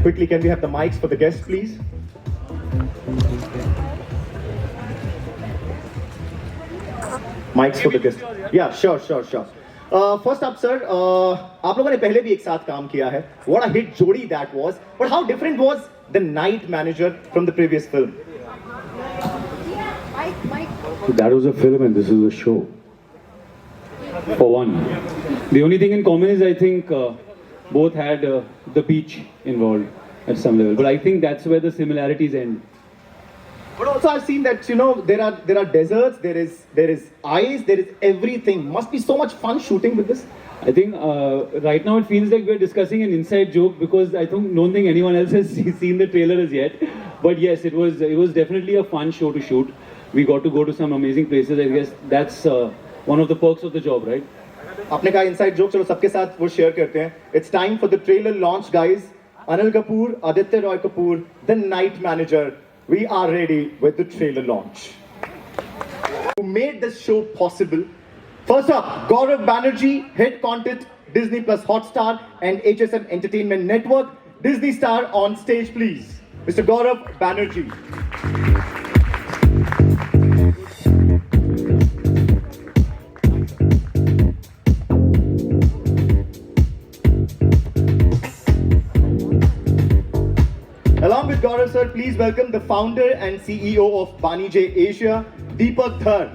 quickly, can we have the mics for the guests, please? Mics for the guests. Yeah, sure. First up, sir, आप लोगों ने पहले भी एक साथ काम किया है. What a hit जोड़ी that was. But how different was the Night Manager from the previous film? That was a film and this is a show. For one. The only thing in common is I think both had the beach involved at some level. But I think that's where the similarities end. But also I've seen that, you know, there are deserts, there is ice, there is everything. Must be so much fun shooting with this. I think right now it feels like we're discussing an inside joke because I don't think anyone else has seen the trailer as yet. But yes, it was definitely a fun show to shoot. We got to go to some amazing places. I guess that's one of the perks of the job, right? आपने कहा inside joke, चलो सबके साथ वो share करते हैं. It's time for the trailer launch, guys. Anil Kapoor, Aditya Roy Kapoor, the Night Manager. We are ready with the trailer launch. Who made this show possible? First up, Gaurav Banerjee, head content, Disney Plus Hotstar and HSM Entertainment Network. Disney star on stage, please. Mr. Gaurav Banerjee. Along with Gaurav sir, please welcome the founder and CEO of Bani J Asia, Deepak Dhar.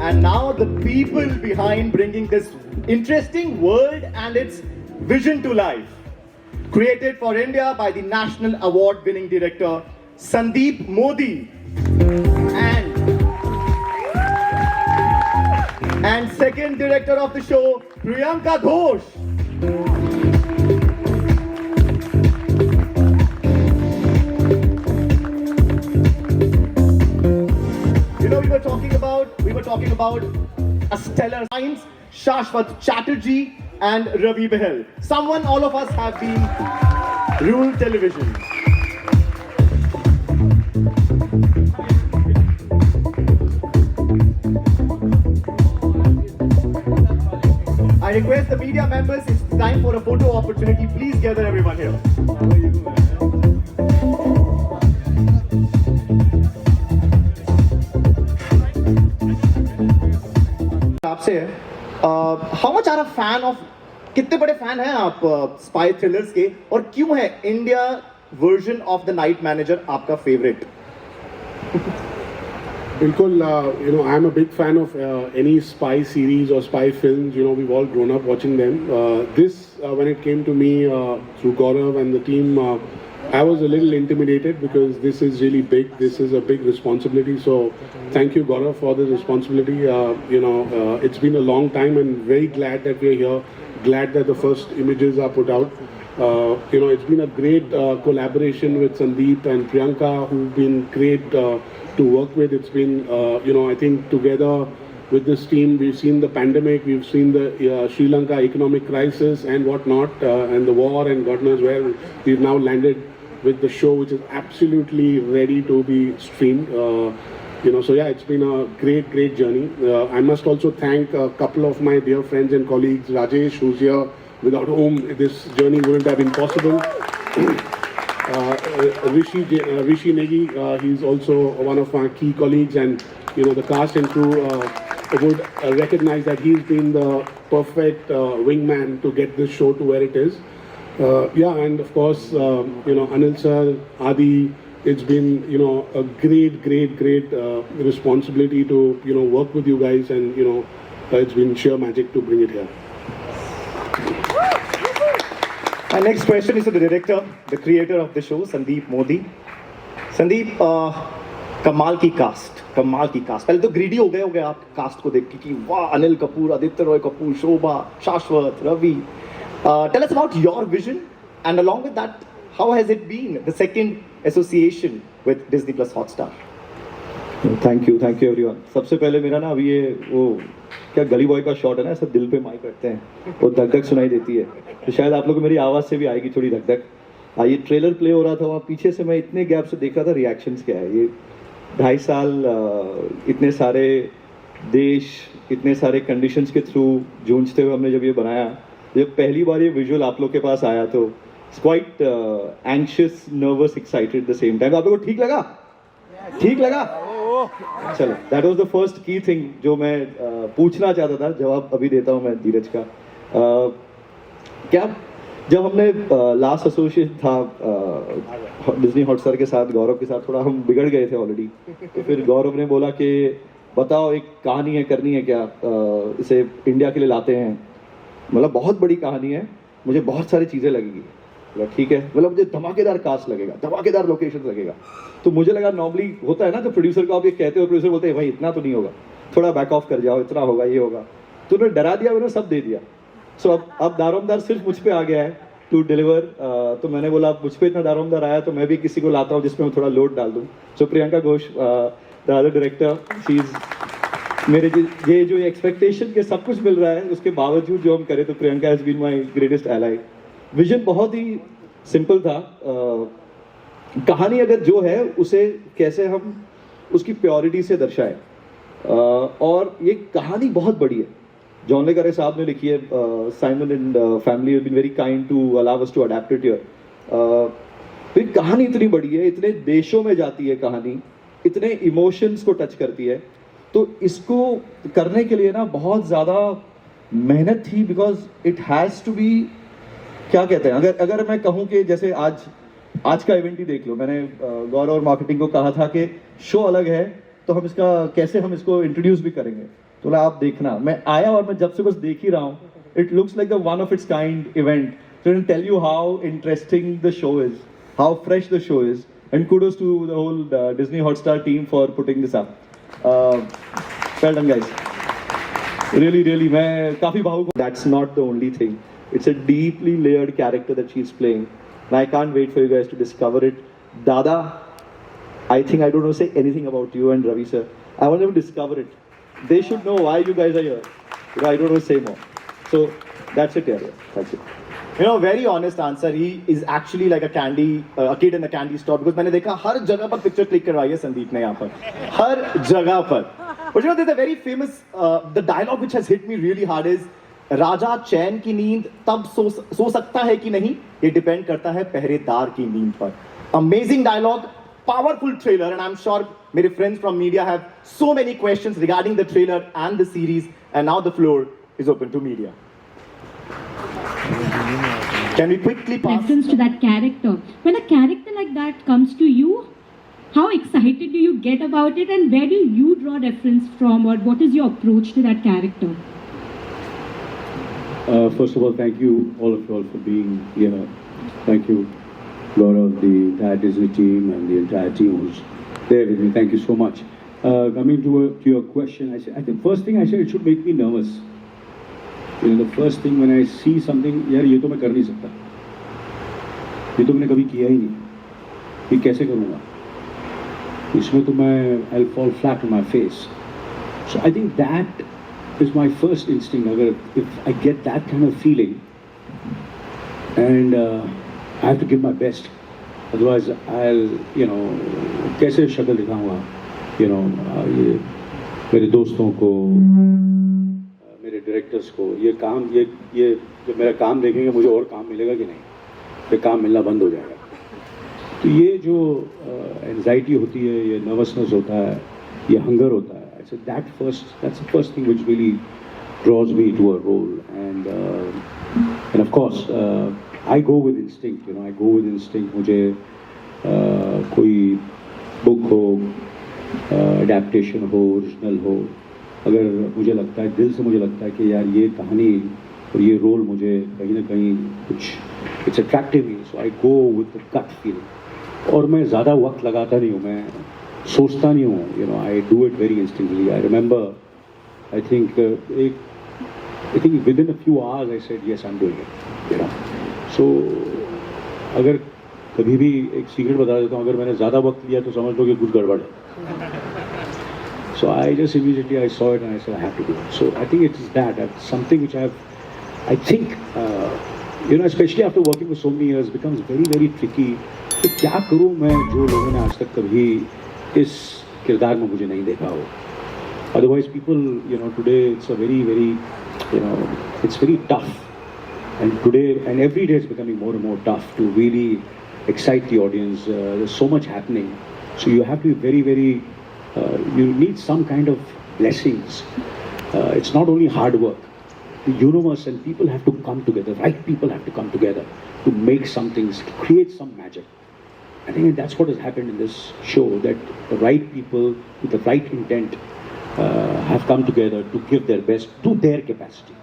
And now the people behind bringing this interesting world and its vision to life. Created for India by the National Award-winning director Sandeep Modi. And second director of the show, Priyanka Ghosh. You know, we were talking about a stellar minds, Shashwat Chatterjee and Ravi Behel. Someone all of us have been ruled television. I request the media members, it's time for a photo opportunity. Please gather everyone here. आपसे है, how much are a fan of, कितने बड़े fan हैं आप spy thrillers के, और क्यों है India version of the Night Manager आपका favorite? Bilkul, you know, I'm a big fan of any spy series or spy films. You know, we've all grown up watching them. When it came to me through Gaurav and the team, I was a little intimidated because this is really big. This is a big responsibility. So, thank you, Gaurav, for the responsibility. You know, it's been a long time, and very glad that we're here. Glad that the first images are put out. You know, it's been a great collaboration with Sandeep and Priyanka, who've been great to work with. It's been, you know, I think together with this team, we've seen the pandemic, we've seen the Sri Lanka economic crisis and whatnot, and the war, and God knows where. We've now landed with the show, which is absolutely ready to be streamed. You know, so yeah, it's been a great journey. I must also thank a couple of my dear friends and colleagues, Rajesh, who's here, without whom this journey wouldn't have been possible. Rishi Negi, he's also one of our key colleagues, and you know, the cast and crew would recognize that he's been the perfect wingman to get this show to where it is. Yeah, and of course, you know, Anil sir, Adi, it's been, you know, a great responsibility to, you know, work with you guys, and you know, it's been sheer magic to bring it here. My next question is to the director, the creator of the show, Sandeep Modi. Sandeep, कमाल की cast पहले तो greedy हो गए आप cast को देख के कि वाह, अनिल कपूर, आदित्य रॉय कपूर, शोभा, शाश्वत, Ravi. Tell us about your vision, and along with that, how has it been, the second association with Disney Plus Hotstar? Thank you everyone. सबसे पहले मेरा ना अभी ये वो क्या गली बॉय का शॉट है ना, सब दिल पे माइक रखते हैं, वो धक धक सुनाई देती है, तो शायद आप लोग को मेरी आवाज़ से भी आएगी थोड़ी धक धक. ये ट्रेलर प्ले हो रहा था, वहाँ पीछे से मैं इतने गैप से देख रहा था रिएक्शंस क्या है. ये 2.5 साल इतने सारे देश, इतने सारे कंडीशंस के थ्रू जूझते हुए हमने जब ये बनाया, जब पहली बार ये विजुअल आप लोग के पास आया तो it's quite anxious, nervous, excited the same time. आप लोगों को ठीक लगा? ठीक लगा? चलो, that was the first key thing जो मैं पूछना चाहता था. जवाब अभी देता हूँ मैं धीरज का. क्या जब हमने लास्ट एसोसिएशन था डिज्नी हॉटस्टार के साथ, गौरव के साथ थोड़ा हम बिगड़ गए थे ऑलरेडी, तो फिर गौरव ने बोला कि बताओ एक कहानी है, करनी है क्या, इसे इंडिया के लिए लाते हैं, मतलब बहुत बड़ी कहानी है, मुझे बहुत सारी चीज़ें लगेगी. ठीक है, मतलब मुझे धमाकेदार कास्ट लगेगा, धमाकेदार लोकेशन लगेगा. तो मुझे लगा नॉर्मली होता है ना, तो प्रोड्यूसर को आप ये कहते हो, प्रोड्यूसर बोलते हैं भाई इतना तो नहीं होगा, थोड़ा बैक ऑफ कर जाओ, इतना होगा, ये होगा. तो उन्होंने डरा दिया, उन्होंने सब दे दिया. सो अब दारोमदार सिर्फ मुझ पे आ गया है टू डिलीवर. तो मैंने बोला मुझ पे इतना दारोमदार आया तो मैं भी किसी को लाता हूँ जिसमें मैं थोड़ा लोड डाल दूँ. So Priyanka Ghosh, the other director, she is मेरे ये जो एक्सपेक्टेशन के सब कुछ मिल रहा है उसके बावजूद जो हम करें, तो Priyanka has been my greatest ally. Vision बहुत ही सिंपल था. कहानी अगर जो है उसे कैसे हम उसकी प्योरिटी से दर्शाएं, और ये कहानी बहुत बड़ी है. जॉन ले करे साहब ने लिखी है. Simon and family have been very kind to allow us to adapt it here. तो कहानी इतनी बड़ी है, इतने देशों में जाती है कहानी, इतने इमोशंस को टच करती है. तो इसको करने के लिए ना बहुत ज़्यादा मेहनत थी, because it has to be, क्या कहते हैं, अगर मैं कहूँ कि जैसे आज का इवेंट ही देख लो, मैंने गौरव और मार्केटिंग को कहा था कि शो अलग है तो हम इसका कैसे हम इसको इंट्रोड्यूस भी करेंगे. तो आप देखना, मैं आया और मैं जब से बस देख ही रहा हूँ, it looks like the one of its kind event. To tell you how interesting the show is, how fresh the show is, and kudos to the whole Disney Hotstar team for putting this up. Well done guys. Really मैं काफी भावुक हूँ. That's not the only thing. It's a deeply layered character that she's playing, and I can't wait for you guys to discover it. Dada, I think I don't want to say anything about you and Ravi sir. I want them to discover it. They should know why you guys are here. You know, I don't want to say more. So that's it, yeah. That's it. You know, very honest answer. He is actually like a kid in a candy store. Because मैंने देखा हर जगह पर picture click करवाई है संदीप ने यहाँ पर, हर जगह पर. But you know, there's a very famous the dialogue which has hit me really hard is, राजा चैन की नींद तब सो सकता है कि नहीं, ये डिपेंड करता है पहरेदार की नींद पर. Amazing dialogue, powerful trailer, and I'm sure मेरे friends from media have so many questions regarding the trailer and the series, and now the floor is open to media. Can we quickly pass? Reference to that character. When a character like that comes to you, how excited do you get about it, and where do you draw reference from, or what is your approach to that character? First of all, thank you all of you all for being here. Thank you, Gaurav, the entire Disney team, and the entire team who's there with me. Thank you so much. Coming to your question, I think first thing I said, it should make me nervous. You know, the first thing when I see something, यार ये तो मैं कर नहीं सकता, ये तो मैंने कभी किया ही नहीं, ये कैसे करूँगा, इसमें तो मैं I'll fall flat on my face. So I think that is my first instinct. अगर if I get that kind of feeling, and I have to give my best, otherwise I'll, you know, कैसे शक्ल दिखाऊँगा, you know, ये मेरे दोस्तों को, मेरे directors को, ये काम, ये जब मेरा काम देखेंगे मुझे और काम मिलेगा कि नहीं, ये काम मिलना बंद हो जाएगा. तो ये जो एंजाइटी होती है, ये नर्वसनेस होता है, ये हंगर होता है, so that's the first thing which really draws me to a role. And of course I go with instinct, you know, I go with instinct. मुझे कोई बुक हो, adaptation हो, original हो, अगर मुझे लगता है, दिल से मुझे लगता है कि यार ये कहानी और ये रोल मुझे कहीं ना कहीं कुछ it's attractive me, so I go with the gut feeling. और मैं ज़्यादा वक्त लगाता नहीं हूँ, मैं सोचता नहीं हूँ, you know, I do it very instinctively. I remember, I think within a few hours I said yes I am doing it, you know. So अगर कभी भी एक सीक्रेट बता देता हूँ, अगर मैंने ज़्यादा वक्त लिया तो समझ लो कि कुछ गड़बड़ है. So I just immediately I saw it and I said I have to do it. So I think it is that's something which I think, you know, especially after working for so many years, becomes very tricky. कि क्या करूँ मैं जो लोगों ने आज तक कभी इस किरदार में मुझे नहीं देखा हो. Otherwise, people, today it's a very, very, it's very tough. And today, and every day it's becoming more and more tough to really excite the audience. There's so much happening. So you have to be very, very, you need some kind of blessings. It's not only hard work. The universe and people have to come together. Right people have to come together to make some things, to create some magic. I think that's what has happened in this show, that the right people with the right intent have come together to give their best to their capacity.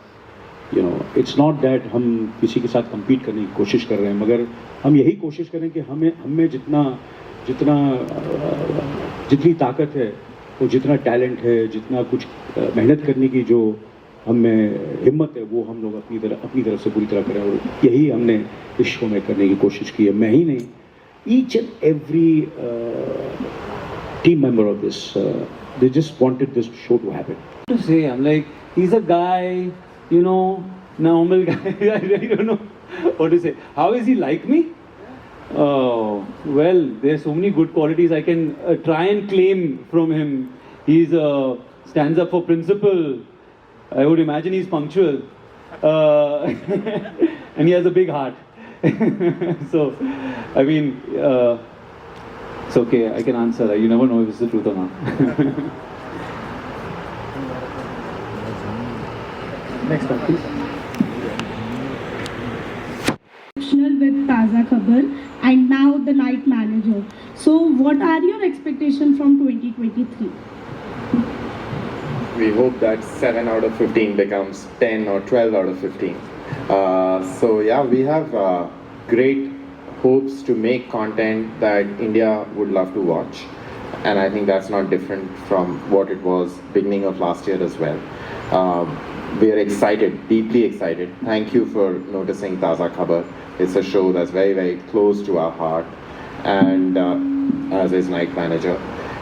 It's not that हम किसी के साथ compete करने की कोशिश कर रहे हैं, मगर हम यही कोशिश करें कि हमें जितनी ताकत है और जितना टैलेंट है, जितना कुछ मेहनत करने की जो हमें हिम्मत है, वो हम लोग अपनी तरफ से पूरी तरह करें. और यही हमने इस शो में करने की कोशिश की है. मैं ही नहीं, each and every team member of this, they just wanted this show to happen. To say, I'm like, he's a guy, normal guy. I really don't know what to say. How is he like me? Well, there's so many good qualities I can try and claim from him. He's stands up for principle. I would imagine he's punctual. And he has a big heart. So, I mean, it's okay, I can answer. You never know if it's the truth or not. Next one, please. With Taza Kapur and now the night manager. So what are your expectations from 2023? We hope that 7 out of 15 becomes 10 or 12 out of 15. So yeah, we have great hopes to make content that India would love to watch. And I think that's not different from what it was beginning of last year as well. We are excited, deeply excited. Thank you for noticing Taza Khabar. It's a show that's very, very close to our heart, and as is Night Manager.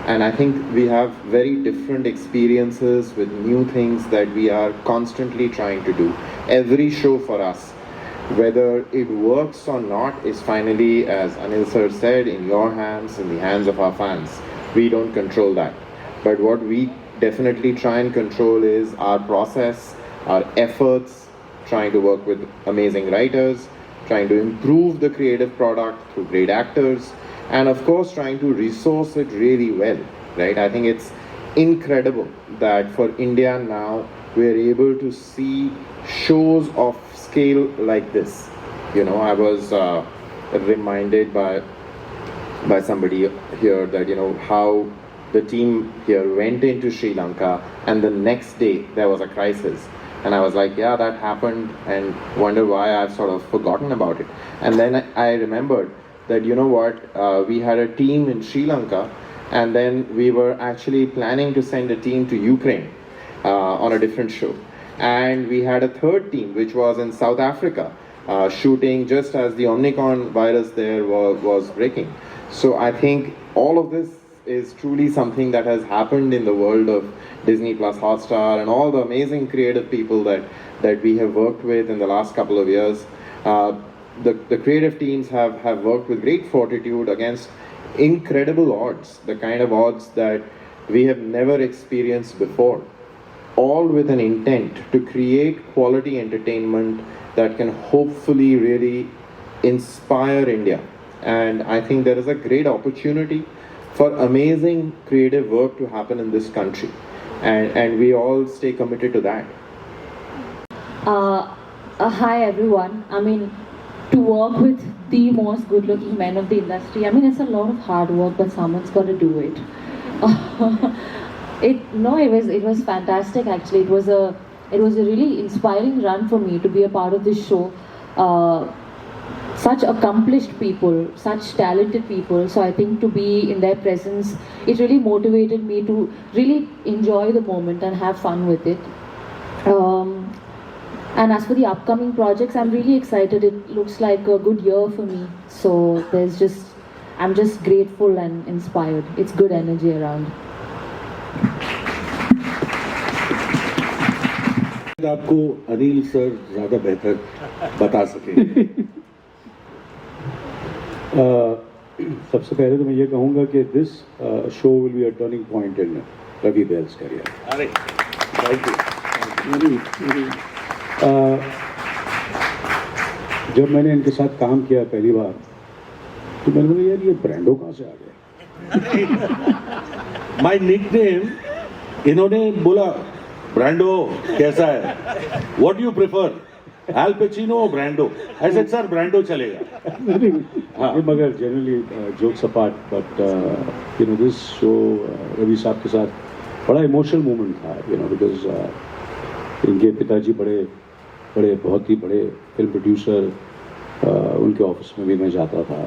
And I think we have very different experiences with new things that we are constantly trying to do. Every show for us, whether it works or not, is finally, as Anil sir said, in your hands, in the hands of our fans. We don't control that. But what we definitely try and control is our process, our efforts, trying to work with amazing writers, trying to improve the creative product through great actors, and of course trying to resource it really well, right? I think it's incredible that for India now we're able to see shows of scale like this. I was reminded by somebody here that how the team here went into Sri Lanka and the next day there was a crisis. And I was like, yeah, that happened, and wonder why I've sort of forgotten about it. And then I remembered that, we had a team in Sri Lanka, and then we were actually planning to send a team to Ukraine on a different show. And we had a third team, which was in South Africa, shooting just as the Omicron virus there was breaking. So I think all of this is truly something that has happened in the world of Disney Plus Hotstar and all the amazing creative people that we have worked with in the last couple of years. The creative teams have worked with great fortitude against incredible odds, the kind of odds that we have never experienced before, all with an intent to create quality entertainment that can hopefully really inspire India. And I think there is a great opportunity for amazing creative work to happen in this country. And we all stay committed to that. Hi everyone. I mean, to work with the most good-looking men of the industry, I mean, it's a lot of hard work, but someone's got to do it. It was fantastic actually. It was a really inspiring run for me to be a part of this show. Such accomplished people, such talented people. So I think to be in their presence, it really motivated me to really enjoy the moment and have fun with it. And as for the upcoming projects, I'm really excited. It looks like a good year for me. So I'm just grateful and inspired. It's good energy around. आपको Anil sir ज़्यादा बेहतर बता सकेंगे. सबसे पहले तो मैं ये कहूँगा कि this show will be a turning point in Ravi Behl's career. अरे थैंक यू. जब मैंने इनके साथ काम किया पहली बार तो मैंने बोला यार ये ब्रांडो कहाँ से आ गया. माय निकनेम, इन्होंने बोला ब्रांडो कैसा है, what you prefer, Al Pacino और ब्रांडो. ऐसे सर ब्रांडो चलेगा. हाँ मगर generally jokes apart but you know this show Ravi साहब के साथ बड़ा इमोशनल मोमेंट था. यू नो बिकॉज इनके पिताजी बड़े बहुत ही बड़े फिल्म प्रोड्यूसर. उनके ऑफिस में भी मैं जाता था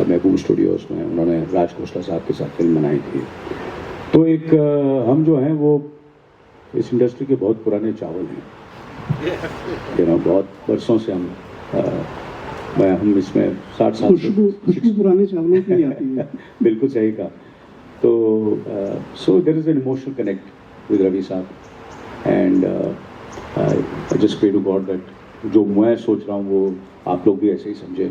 महबूब स्टूडियोज में. उन्होंने राज खोसला साहब के साथ फिल्म बनाई थी. तो एक हम जो हैं वो इस इंडस्ट्री के बहुत पुराने चावल हैं. यू नो बहुत वर्षों से हम इसमें 60 साल खुशबू पुराने चावलों की आती है. बिल्कुल सही कहा. तो so there is an emotional connect with Ravi साहब and I just pray to God that जो मैं सोच रहा हूँ वो आप लोग भी ऐसे ही समझे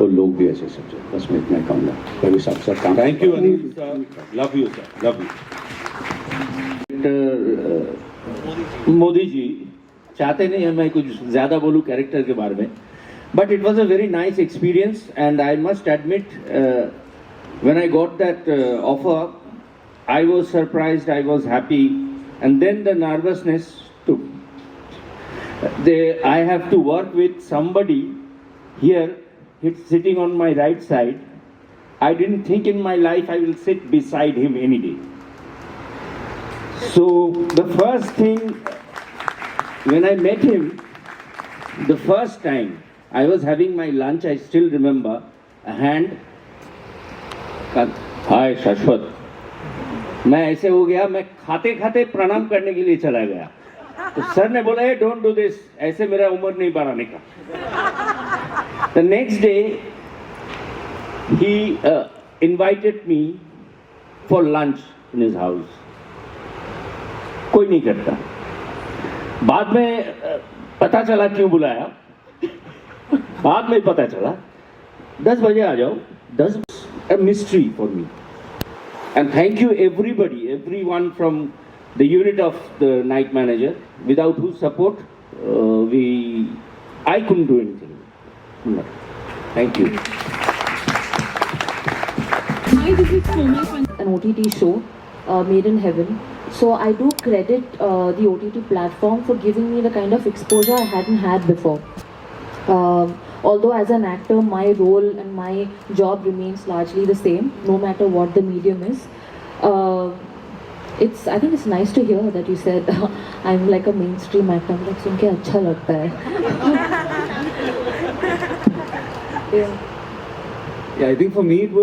और लोग भी ऐसे ही समझे. बस मैं इतना कहूँगा. रवि साहब के साथ काम. Thank you Anil sir, love you sir, love you. Modi ji चाहते नहीं है मैं कुछ ज़्यादा बोलूँ कैरेक्टर के बारे में, but it was a very nice experience and I must admit when I got that offer I was surprised, I was happy and then the nervousness to I have to work with somebody here, it's sitting on my right side. I didn't think in my life I will sit beside him any day. So the first thing, when I met him, the first time I was having my lunch, I still remember, a hand, hi Shashwat. मैं ऐसे हो गया, मैं खाते खाते प्रणाम करने के लिए चला गया. तो सर ने बोला है डोंट डू दिस, ऐसे मेरा उम्र नहीं बढ़ाने का. The next day he invited me for lunch in his house. कोई नहीं करता. बाद में पता चला क्यों बुलाया. बाद में पता चला 10 बजे आ जाओ. 10 a mystery for me. And thank you everybody, everyone from the unit of the night manager, without whose support I couldn't do anything. No. Thank you. Hi, this is Soma from An OTT show, Made in Heaven. So I do credit the OTT platform for giving me the kind of exposure I hadn't had before. Although as an actor, my role and my job remains largely the same, no matter what the medium is. I think it's nice to hear that you said I'm like a mainstream actor. Like सुन के अच्छा लगता है. Yeah, I think for me it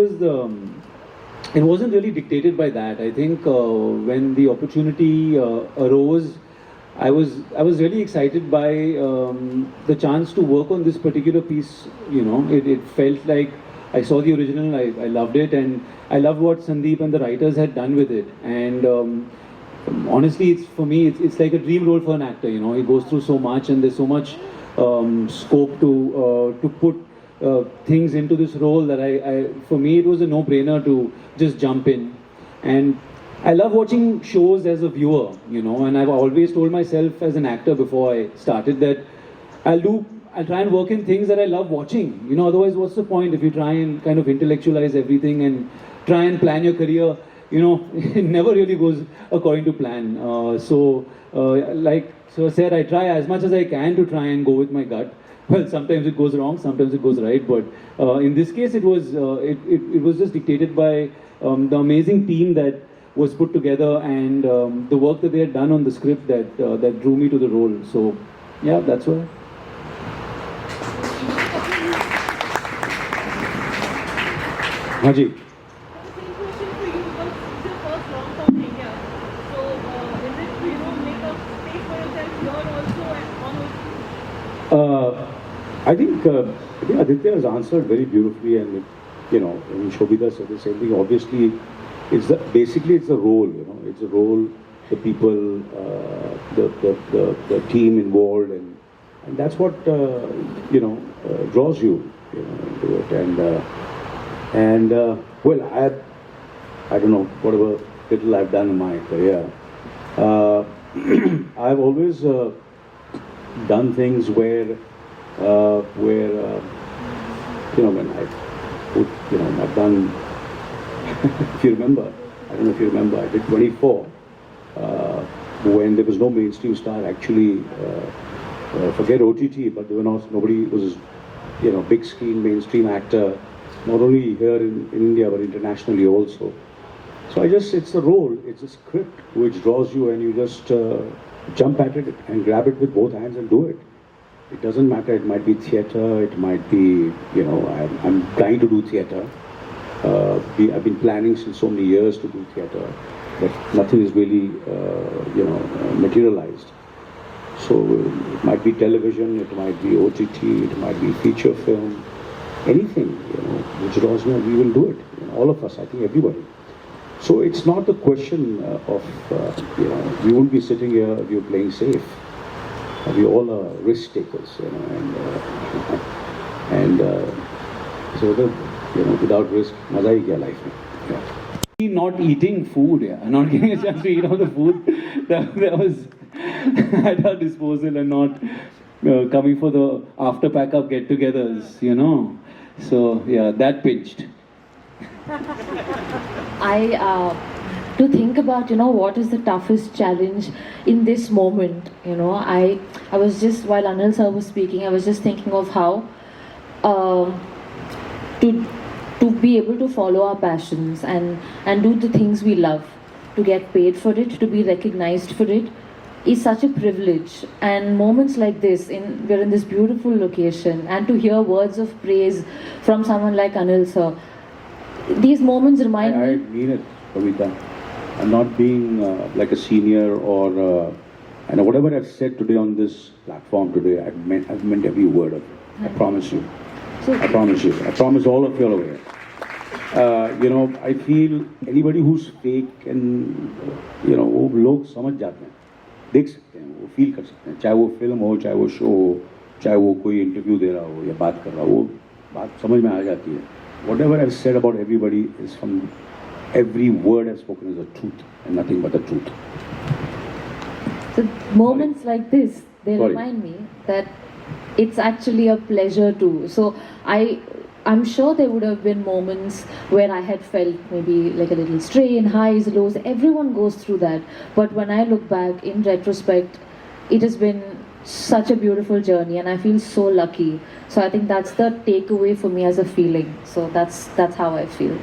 wasn't really dictated by that. I think when the opportunity arose, I was really excited by the chance to work on this particular piece. You know, it felt like I saw the original, I loved it, and I loved what Sandeep and the writers had done with it. And honestly, for me, it's like a dream role for an actor. You know, he goes through so much, and there's so much scope to put things into this role that for me, it was a no-brainer to just jump in. And I love watching shows as a viewer, you know, and I've always told myself as an actor before I started that I'll try and work in things that I love watching. You know, otherwise what's the point if you try and kind of intellectualize everything and try and plan your career? You know, it never really goes according to plan. Like I said, I try as much as I can to try and go with my gut. Well, sometimes it goes wrong, sometimes it goes right. But in this case, it was just dictated by the amazing team that was put together and the work that they had done on the script that drew me to the role. So, yeah, that's why. हाँ जी. I think Aditya has answered very beautifully, and you know, I mean, Shobhita said the same thing. Obviously, it's the role. You know, it's the role, the people, the team involved, and that's what draws you, into it. And And well, I don't know, whatever little I've done in my career, I've always done things where you know, when I put, you know, I've done, if you remember, I don't know if you remember, I did 24, when there was no mainstream star, actually, forget OTT, but there were nobody was, you know, big screen mainstream actor, not only here in India, but internationally also. So it's the role, it's a script which draws you, and you just jump at it and grab it with both hands and do it. It doesn't matter, it might be theatre, it might be, you know, I'm trying to do theatre. I've been planning since so many years to do theatre, but nothing is really, you know, materialized. So it might be television, it might be OTT, it might be feature film, anything, you know, which draws me, we will do it. You know, all of us, I think everybody. So it's not the question of, you know, we won't be sitting here if you're playing safe. We all are risk takers, you know, and so the, you know, without risk, maza hi kya life mein. Yeah. Not eating food, yeah, not getting a chance to eat all the food that was at our disposal, and not coming for the after pack up get-togethers, you know. So yeah, that pinched. To think about, you know, what is the toughest challenge in this moment, you know, I was just, while Anil sir was speaking, I was just thinking of how to be able to follow our passions and do the things we love, to get paid for it, to be recognized for it, is such a privilege. And moments like this, we're in this beautiful location, and to hear words of praise from someone like Anil sir, these moments remind me. I mean it, Shobhita. I'm not being like a senior or, and whatever I've said today on this platform today, I've meant every word of it. I promise you. I promise you. I promise all of you all aware. You know, I feel anybody who's fake and, you know, वो लोग समझ जाते हैं, देख सकते हैं, वो feel कर सकते हैं, चाहे वो फिल्म हो, चाहे वो शो हो, चाहे वो कोई इंटरव्यू दे रहा हो या बात कर रहा हो, वो बात समझ में आ जाती है. Whatever I've said about everybody is from every word I've spoken is the truth and nothing but the truth. So moments like this, they remind me that it's actually a pleasure too. So I'm sure there would have been moments where I had felt maybe like a little strain, highs, lows. Everyone goes through that. But when I look back in retrospect, it has been such a beautiful journey, and I feel so lucky. So I think that's the takeaway for me as a feeling. So that's how I feel.